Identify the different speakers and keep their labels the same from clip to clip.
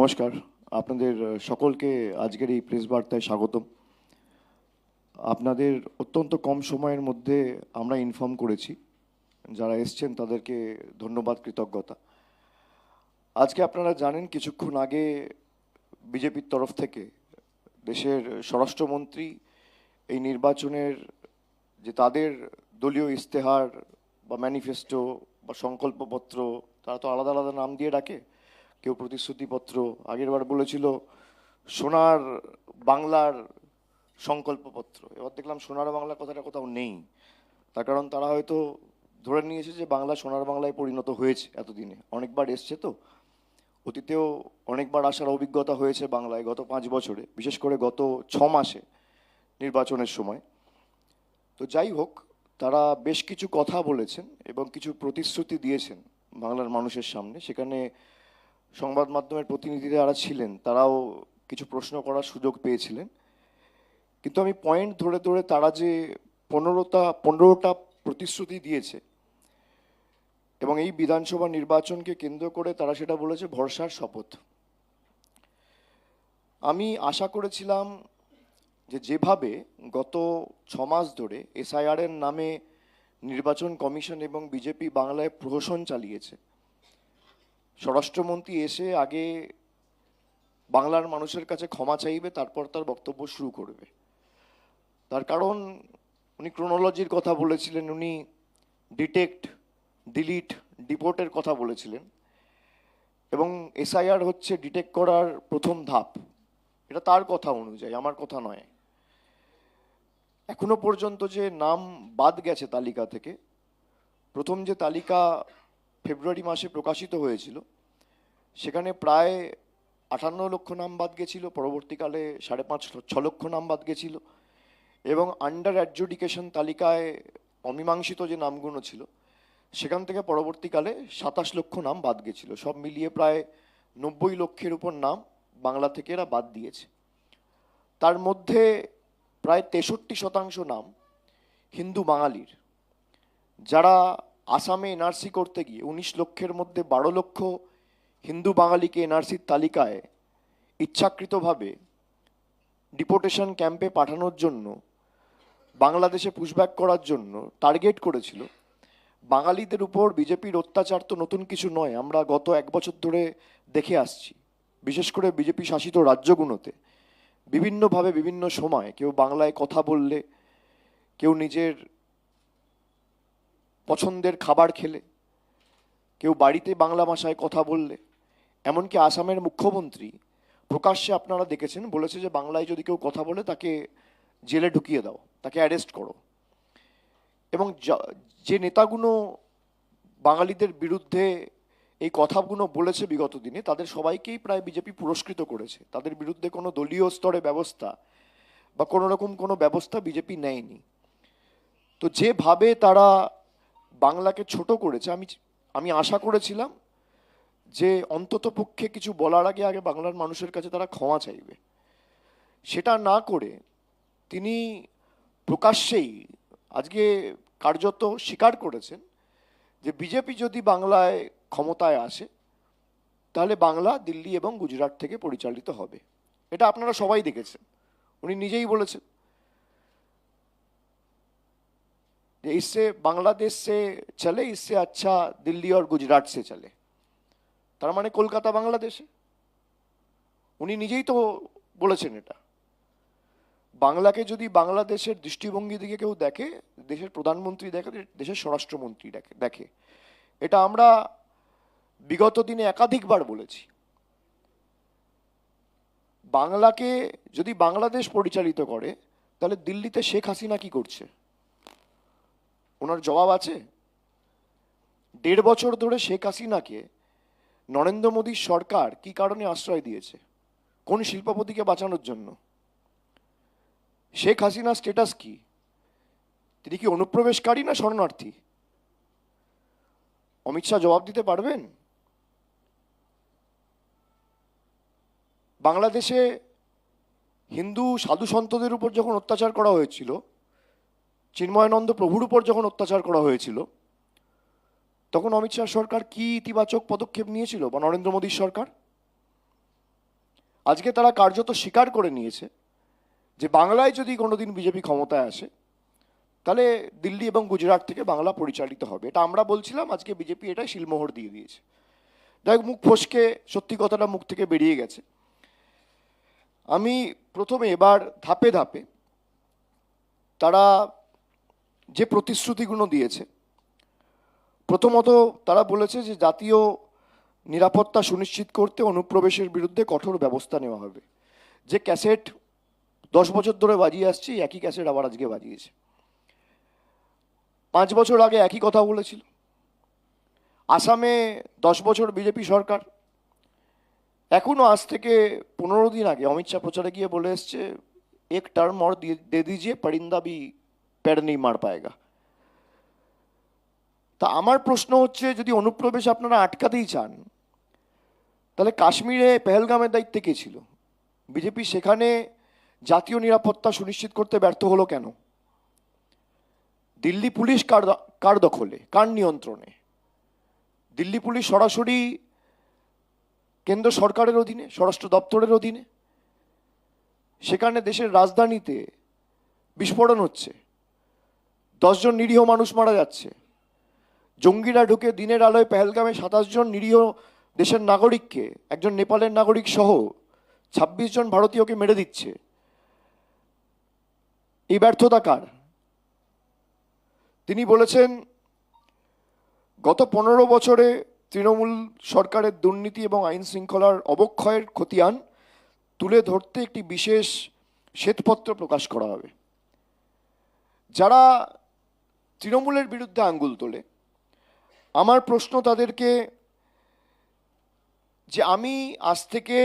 Speaker 1: নমস্কার, আপনাদের সকলকে আজকের এই প্রেস বার্তায় স্বাগতম। আপনাদের অত্যন্ত কম সময়ের মধ্যে আমরা ইনফর্ম করেছি, যারা এসছেন তাদেরকে ধন্যবাদ, কৃতজ্ঞতা। আজকে আপনারা জানেন কিছুক্ষণ আগে বিজেপির তরফ থেকে দেশের স্বরাষ্ট্রমন্ত্রী এই নির্বাচনের যে তাদের দলীয় ইস্তেহার বা ম্যানিফেস্টো বা সংকল্পপত্র, তারা তো আলাদা আলাদা নাম দিয়ে ডাকে। কেউ প্রতিশ্রুতিপত্র, আগেরবার বলেছিল সোনার বাংলার সংকল্পপত্র, এবার দেখলাম সোনার বাংলা কথাটা কোথাও নেই। তার কারণ তারা হয়তো ধরে নিয়েছে যে বাংলা সোনার বাংলায় পরিণত হয়েছে। এতদিনে অনেকবার এসছে তো, অতীতেও অনেকবার আসার অভিজ্ঞতা হয়েছে বাংলায় গত 5 বছরে, বিশেষ করে গত 6 মাসে নির্বাচনের সময়। তো যাই হোক, তারা বেশ কিছু কথা বলেছেন এবং কিছু প্রতিশ্রুতি দিয়েছেন বাংলার মানুষের সামনে। সেখানে সংবাদ মাধ্যমের প্রতিনিধিরা যারা ছিলেন তারাও কিছু প্রশ্ন করার সুযোগ পেয়েছিলেন। কিন্তু আমি পয়েন্ট ধরে ধরে তারা যে 15টা প্রতিশ্রুতি দিয়েছে এবং এই বিধানসভা নির্বাচনকে কেন্দ্র করে তারা সেটা বলেছে ভরসার শপথ। আমি আশা করেছিলাম যে যেভাবে গত 6 মাস ধরে এসআইআর এর নামে নির্বাচন কমিশন এবং বিজেপি বাংলায় প্রহসন চালিয়েছে, স্বরাষ্ট্রমন্ত্রী এসে আগে বাংলার মানুষের কাছে ক্ষমা চাইবে, তারপর তার বক্তব্য শুরু করবে। তার কারণ উনি ক্রোনোলজির কথা বলেছিলেন, উনি ডিটেক্ট, ডিলিট, ডিপোর্টের কথা বলেছিলেন এবং এসআইআর হচ্ছে ডিটেক্ট করার প্রথম ধাপ। এটা তার কথা অনুযায়ী, আমার কথা নয়। এখনো পর্যন্ত যে নাম বাদ গেছে তালিকা থেকে, প্রথম যে তালিকা ফেব্রুয়ারি মাসে প্রকাশিত হয়েছিল সেখানে প্রায় 58 লক্ষ নাম বাদ গেছিল, পরবর্তীকালে 5.5-6 লক্ষ নাম বাদ গেছিল এবং আন্ডার অ্যাডজুডিকেশন তালিকায় অমীমাংসিত যে নামগুলো ছিল সেখান থেকে পরবর্তীকালে 27 লক্ষ নাম বাদ গেছিল। সব মিলিয়ে প্রায় 90 লক্ষের উপর নাম বাংলা থেকে এরা বাদ দিয়েছে। তার মধ্যে প্রায় 63% নাম হিন্দু বাঙালির, যারা আসামে এনআরসি করতে গিয়ে 19 লক্ষের মধ্যে 12 লক্ষ হিন্দু বাঙালিকে এনআরসির তালিকায় ইচ্ছাকৃতভাবে ডিপোর্টেশন ক্যাম্পে পাঠানোর জন্য, বাংলাদেশে পুশব্যাক করার জন্য টার্গেট করেছিল। বাঙালিদের উপর বিজেপির অত্যাচার তো নতুন কিছু নয়, আমরা গত 1 বছর ধরে দেখে আসছি। বিশেষ করে বিজেপি শাসিত রাজ্যগুলোতে বিভিন্নভাবে বিভিন্ন সময় কেউ বাংলায় কথা বললে, কেউ নিজের পছন্দের খাবার খেলে, কেউ বাড়িতে বাংলা ভাষায় কথা বললে, এমনকি আসামের মুখ্যমন্ত্রী প্রকাশ্যে আপনারা দেখেছেন বলেছে যে বাংলায় যদি কেউ কথা বলে তাকে জেলে ঢুকিয়ে দাও, তাকে অ্যারেস্ট করো। এবং যে নেতাগুলো বাঙালিদের বিরুদ্ধে এই কথাগুলো বলেছে বিগত দিনে, তাদের সবাইকেই প্রায় বিজেপি পুরস্কৃত করেছে। তাদের বিরুদ্ধে কোনো দলীয় স্তরে ব্যবস্থা বা কোনো রকম কোনো ব্যবস্থা বিজেপি নেয়নি। তো যেভাবে তারা বাংলাকে ছোট করেছে, আমি আশা করেছিলাম যে অন্তত পক্ষে কিছু বলার আগে আগে বাংলার মানুষের কাছে তারা ক্ষমা চাইবে। সেটা না করে তিনি প্রকাশ্যেই আজকে কার্যত স্বীকার করেছেন যে বিজেপি যদি বাংলায় ক্ষমতায় আসে তাহলে বাংলা দিল্লি এবং গুজরাট থেকে পরিচালিত হবে। এটা আপনারা সবাই দেখেছেন, উনি নিজেই বলেছেন যে इससे বাংলাদেশ से চলে, इससे अच्छा দিল্লি और গুজরাট से চলে। তার মানে কলকাতা বাংলাদেশে, উনি নিজেই তো বলেছেন এটা। বাংলাকে যদি বাংলাদেশের দৃষ্টিভঙ্গি দিকে কেউ দেখে, দেশের প্রধানমন্ত্রী দেখে, দেশের স্বরাষ্ট্রমন্ত্রী দেখে। এটা আমরা বিগত দিনে একাধিকবার বলেছি। বাংলাকে যদি বাংলাদেশ পরিচালিত করে তাহলে দিল্লিতে শেখ হাসিনা কি করছে? ওনার জবাব আছে? 1.5 বছর ধরে শেখ হাসিনাকে নরেন্দ্র মোদীর সরকার কি কারণে আশ্রয় দিয়েছে? কোন শিল্পপতিকে বাঁচানোর জন্য? শেখ হাসিনার স্ট্যাটাস কি? তিনি কি অনুপ্রবেশকারী না শরণার্থী? অমিত শাহ জবাব দিতে পারবেন? বাংলাদেশে হিন্দু সাধু সন্তদের উপর যখন অত্যাচার করা হয়েছিল, চিন্ময়ানন্দ প্রভুর উপর যখন অত্যাচার করা হয়েছিল, তখন অমিত শাহ সরকার কি ইতিবাচক পদক্ষেপ নিয়েছিল বা নরেন্দ্র মোদীর সরকার? আজকে তারা কার্যত স্বীকার করে নিয়েছে যে বাংলায় যদি কোনোদিন বিজেপি ক্ষমতায় আসে তাহলে দিল্লি এবং গুজরাট থেকে বাংলা পরিচালিত হবে। এটা আমরা বলছিলাম, আজকে বিজেপি এটাই শিলমোহর দিয়ে দিয়েছে। যাই হোক, মুখ ফসকে সত্যি কথাটা মুখ থেকে বেরিয়ে গেছে। আমি প্রথমে এবার ধাপে ধাপে তারা যে প্রতিশ্রুতিগুলো দিয়েছে, প্রথমত তারা বলেছে যে জাতীয় নিরাপত্তা সুনিশ্চিত করতে অনুপ্রবেশের বিরুদ্ধে কঠোর ব্যবস্থা নেওয়া হবে। যে ক্যাসেট 10 বছর ধরে বাজিয়ে আসছি, একই ক্যাসেট আবার আজকে বাজিয়েছে। 5 বছর আগে একই কথা বলেছিল। আসামে 10 বছর বিজেপি সরকার, এখনো আজ থেকে 15 দিন আগে অমিত শাহ প্রচারে গিয়ে বলে এসছে, এক টার্ম और दे दीजिए परिंदा भी पैर नहीं मार पाएगा। তা আমার প্রশ্ন হচ্ছে, যদি অনুপ্রবেশ আপনারা আটকাতেই চান, তাহলে কাশ্মীরে পেহেলগামের দায়িত্বে কে ছিল? বিজেপি সেখানে জাতীয় নিরাপত্তা সুনিশ্চিত করতে ব্যর্থ হলো কেন? দিল্লি পুলিশ কার দখলে, কার নিয়ন্ত্রণে? দিল্লি পুলিশ সরাসরি কেন্দ্র সরকারের অধীনে, স্বরাষ্ট্র দপ্তরের অধীনে। সেখানে দেশের রাজধানীতে বিস্ফোরণ হচ্ছে, 10 জন নিরীহ মানুষ মারা যাচ্ছে। জঙ্গিরা ঢুকে দিনের আলোয় পেহেলগামে 27 জন নিরীহ দেশের নাগরিককে, একজন নেপালের নাগরিক সহ 26 জন ভারতীয়কে মেরে দিচ্ছে। এই ব্যর্থতা কার? তিনি বলেছেন গত 15 বছরে তৃণমূল সরকারের দুর্নীতি এবং আইন শৃঙ্খলার অবক্ষয়ের খতিয়ান তুলে ধরতে একটি বিশেষ শ্বেতপত্র প্রকাশ করা হবে। যারা তৃণমূলের বিরুদ্ধে আঙ্গুল তোলে, আমার প্রশ্ন তাদেরকে যে আমি আজ থেকে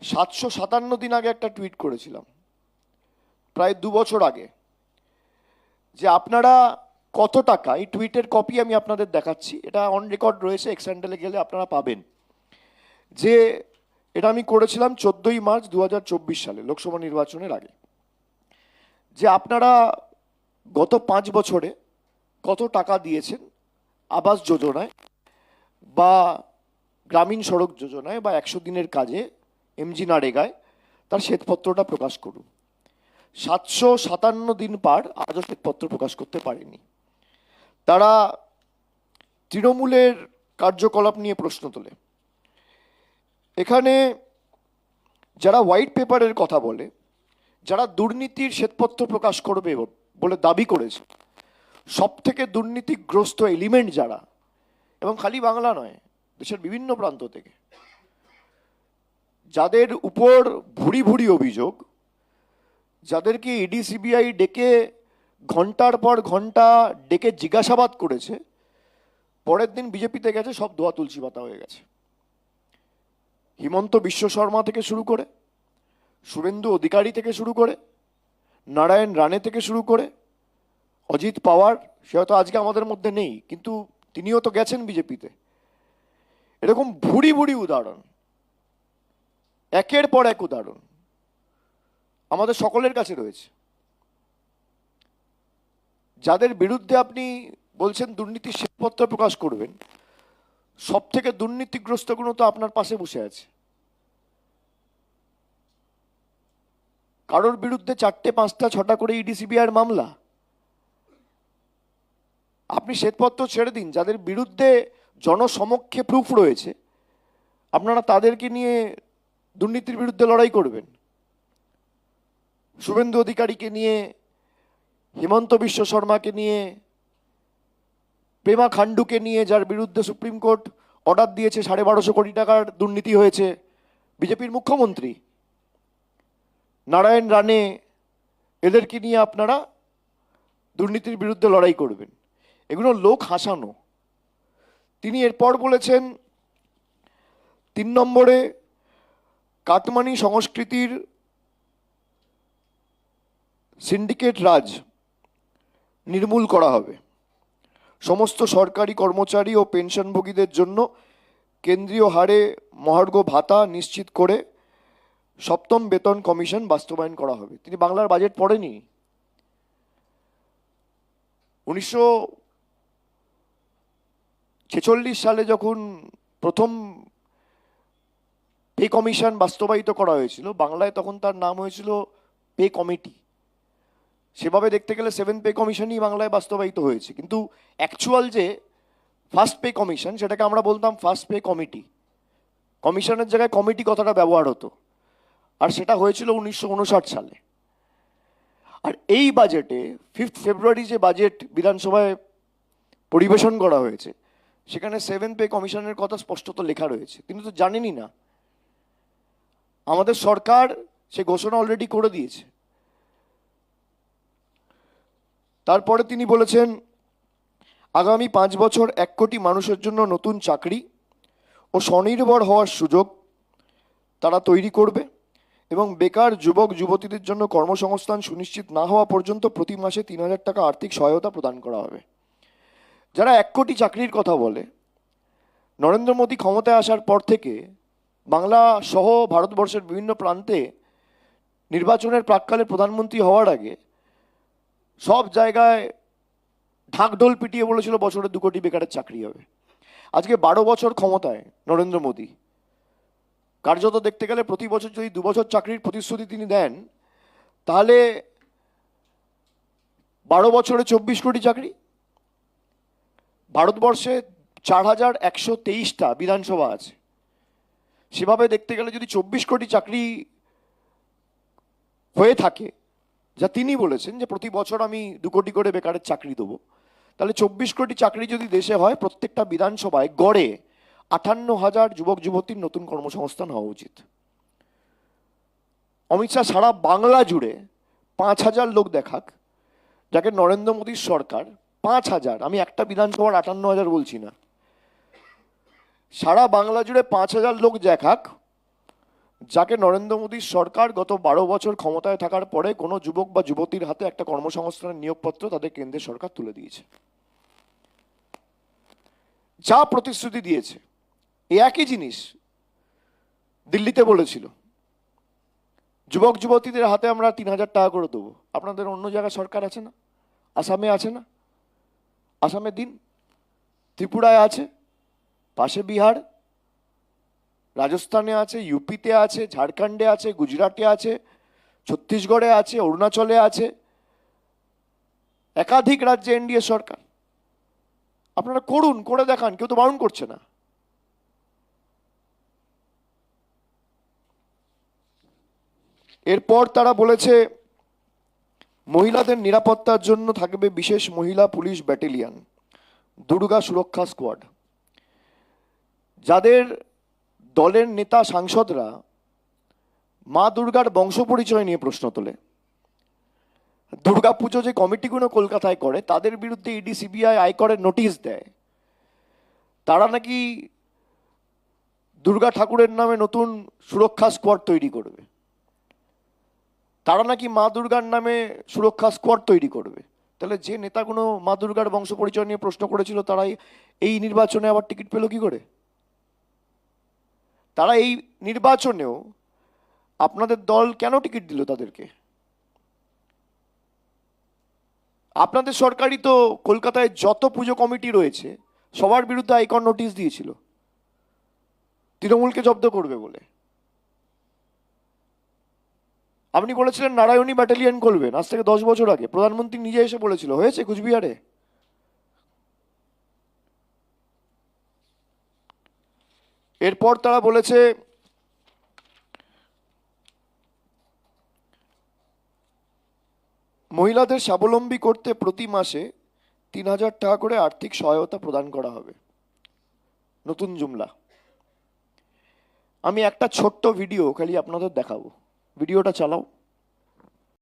Speaker 1: 757 দিন আগে একটা টুইট করেছিলাম, প্রায় 2 বছর আগে, যে আপনারা কত টাকা, এই টুইটের কপি আমি আপনাদের দেখাচ্ছি, এটা অন রেকর্ড রয়েছে, এক্স হ্যান্ডেলে গেলে আপনারা পাবেন, যে এটা আমি করেছিলাম 14ই মার্চ 2024 সালে লোকসভা নির্বাচনের আগে, যে আপনারা গত 5 বছরে কত টাকা দিয়েছেন আবাস যোজনায় বা গ্রামীণ সড়ক যোজনায় বা 100 দিনের কাজে, এমজি নারেগায়, তার শ্বেতপত্রটা প্রকাশ করুন। 757 দিন পার, আজও শ্বেতপত্র প্রকাশ করতে পারেনি। তারা তৃণমূলের কার্যকলাপ নিয়ে প্রশ্ন তোলে। এখানে যারা হোয়াইট পেপারের কথা বলে, যারা দুর্নীতির শ্বেতপত্র প্রকাশ করবে বলে দাবি করেছে, সব থেকে দুর্নীতিগ্রস্ত এলিমেন্ট যারা, এবং খালি বাংলা নয়, দেশের বিভিন্ন প্রান্ত থেকে, যাদের উপর ভুরি ভুরি অভিযোগ, যাদেরকে ইডি সিবিআই ডেকে ঘন্টার পর ঘন্টা ডেকে জিজ্ঞাসাবাদ করেছে, পরের দিন বিজেপিতে গেছে, সব দোয়া তুলসী পাতা হয়ে গেছে। হিমন্ত বিশ্ব শর্মা থেকে শুরু করে, শুভেন্দু অধিকারী থেকে শুরু করে, নারায়ণ রানে থেকে শুরু করে, অজিত পাওয়ার, সে হয়তো আজকে আমাদের মধ্যে নেই, কিন্তু তিনিও তো গেছেন বিজেপিতে। এরকম ভুরি ভুরি উদাহরণ, একের পর এক উদাহরণ আমাদের সকলের কাছে রয়েছে। যাদের বিরুদ্ধে আপনি বলছেন দুর্নীতির শ্বেতপত্র প্রকাশ করবেন, সব থেকে দুর্নীতিগ্রস্তগুলো তো আপনার পাশে বসে আছে। কারোর বিরুদ্ধে 4টে 5টা 6টা করে ইডি সিবিআইয়ের মামলা। আপনি শ্বেতপত্র ছেড়ে দিন, যাদের বিরুদ্ধে জনসমক্ষে প্রুফ রয়েছে, আপনারা তাদেরকে নিয়ে দুর্নীতির বিরুদ্ধে লড়াই করবেন। শুভেন্দু অধিকারীকে নিয়ে, হিমন্ত বিশ্ব শর্মাকে নিয়ে, প্রেমা খান্ডুকে নিয়ে, যার বিরুদ্ধে সুপ্রিম কোর্ট অর্ডার দিয়েছে 1250 কোটি টাকার দুর্নীতি হয়েছে, বিজেপির মুখ্যমন্ত্রী নারায়ণ রানে, এদেরকে নিয়ে আপনারা দুর্নীতির বিরুদ্ধে লড়াই করবেন। এগুলো লোক হাসানো। তিনি এরপর বলেছেন 3 নম্বরে, কাটমানি সংস্কৃতির সিন্ডিকেট রাজ নির্মূল করা হবে। সমস্ত সরকারি কর্মচারী ও পেনশনভোগীদের জন্য কেন্দ্রীয় হারে মহার্ঘ ভাতা নিশ্চিত করে 7ম বেতন কমিশন বাস্তবায়ন করা হবে। তিনি বাংলার বাজেট পড়েনি। 1946 সালে যখন প্রথম পে কমিশন বাস্তবায়িত করা হয়েছিল, বাংলায় তখন তার নাম হয়েছিল পে কমিটি। সেভাবে দেখতে গেলে 7 পে কমিশনই বাংলায় বাস্তবায়িত হয়েছে, কিন্তু অ্যাকচুয়াল যে ফার্স্ট পে কমিশন সেটাকে আমরা বলতাম ফার্স্ট পে কমিটি। কমিশনের জায়গায় কমিটি কথাটা ব্যবহার হতো, আর সেটা হয়েছিল 1959 সালে। আর এই বাজেটে 5 ফেব্রুয়ারি যে বাজেট বিধানসভায় পরিবেশন করা হয়েছে, সেখানে 7 পে কমিশনের কথা স্পষ্টত লেখা রয়েছে। তিনি তো জানেনই না। আমাদের সরকার সে ঘোষণা অলরেডি করে দিয়েছে। তারপরে তিনি বলেছেন, আগামী 5 বছর 1 কোটি মানুষের জন্য নতুন চাকরি ও স্বনির্ভর হওয়ার সুযোগ তারা তৈরি করবে এবং বেকার যুবক যুবতীদের জন্য কর্মসংস্থান সুনিশ্চিত না হওয়া পর্যন্ত প্রতি মাসে 3,000 টাকা আর্থিক সহায়তা প্রদান করা হবে। যারা 1 কোটি চাকরির কথা বলে, নরেন্দ্র মোদী ক্ষমতায় আসার পর থেকে বাংলা সহ ভারতবর্ষের বিভিন্ন প্রান্তে নির্বাচনের প্রাক্কালে প্রধানমন্ত্রী হওয়ার আগে সব জায়গায় ঢাকঢোল পিটিয়ে বলেছিল বছরে 2 কোটি বেকারের চাকরি হবে। আজকে 12 বছর ক্ষমতায় নরেন্দ্র মোদী, কার্যত দেখতে গেলে প্রতি বছর যদি 2 বছর চাকরির প্রতিশ্রুতি তিনি দেন, তাহলে 12 বছরে 24 কোটি চাকরি। ভারতবর্ষে 4,123টা বিধানসভা আছে। সেভাবে দেখতে গেলে যদি 24 কোটি চাকরি হয়ে থাকে, যা তিনি বলেছেন যে প্রতি বছর আমি 2 কোটি করে বেকারের চাকরি দেবো, তাহলে 24 কোটি চাকরি যদি দেশে হয়, প্রত্যেকটা বিধানসভায় গড়ে 58,000 যুবক যুবতীর নতুন কর্মসংস্থান হওয়া উচিত। অমিত শাহ সারা বাংলা জুড়ে 5,000 লোক দেখাক, যাকে নরেন্দ্র মোদীর সরকার 5,000, আমি একটা বিধানসভার 58,000 বলছি না, সারা বাংলা জুড়ে 5,000 লোক দেখাক, যাকে নরেন্দ্র মোদীর সরকার গত 12 বছর ক্ষমতায় থাকার পরে কোনো যুবক বা যুবতীর হাতে একটা কর্মসংস্থানের নিয়োগপত্র তাদের কেন্দ্রের সরকার তুলে দিয়েছে। যা প্রতিশ্রুতি দিয়েছে, এই একই জিনিস দিল্লিতে বলেছিল, যুবক যুবতীদের হাতে আমরা 3,000 টাকা করে দেবো। আপনাদের অন্য জায়গায় সরকার আছে না? আসামে আছে না? আসামে দিন। ত্রিপুরায় আছে, পাশে বিহার, রাজস্থানে আছে, ইউপিতে আছে, ঝাড়খণ্ডে আছে, গুজরাটে আছে, ছত্তিশগড়ে আছে, অরুণাচলে আছে, একাধিক রাজ্যে এনডিএ সরকার। আপনারা করুন, করে দেখান, কেউ তো বারণ করছে না। এরপর তারা বলেছে মহিলাদের নিরাপত্তার জন্য থাকবে বিশেষ মহিলা পুলিশ ব্যাটালিয়ন, দুর্গা সুরক্ষা স্কোয়াড। যাদের দলের নেতা সাংসদরা মা দুর্গার বংশ পরিচয় নিয়ে প্রশ্ন তোলে, দুর্গাপুজো যে কমিটিগুলো কলকাতায় করে তাদের বিরুদ্ধে ইডি সিবিআই আয়করের নোটিশ দেয়, তারা নাকি দুর্গা ঠাকুরের নামে নতুন সুরক্ষা স্কোয়াড তৈরি করবে, তারা নাকি মা দুর্গার নামে সুরক্ষা স্কোয়াড তৈরি করবে। তাহলে যে নেতাগুলো মা দুর্গার বংশ পরিচয় নিয়ে প্রশ্ন করেছিল, তারাই এই নির্বাচনে আবার টিকিট পেল কি করে? তারা এই নির্বাচনেও আপনাদের দল কেন টিকিট দিল তাদেরকে? আপনাদের সরকারই তো কলকাতায় যত পুজো কমিটি রয়েছে সবার বিরুদ্ধে আয়কর নোটিশ দিয়েছিল তৃণমূলকে জব্দ করবে বলে। আপনি বলেছিলেন নারায়ণী ব্যাটালিয়ন করবেন আজ থেকে 10 বছর আগে, প্রধানমন্ত্রী নিজে এসে বলেছিল, হয়েছে কুচবিহারে। এরপর তারা বলেছে মহিলাদের স্বাবলম্বী করতে প্রতি মাসে 3,000 টাকা করে আর্থিক সহায়তা প্রদান করা হবে। নতুন জুমলা। আমি একটা ছোট্ট ভিডিও খালি আপনাদের দেখাবো, ভিডিওটা চালাও।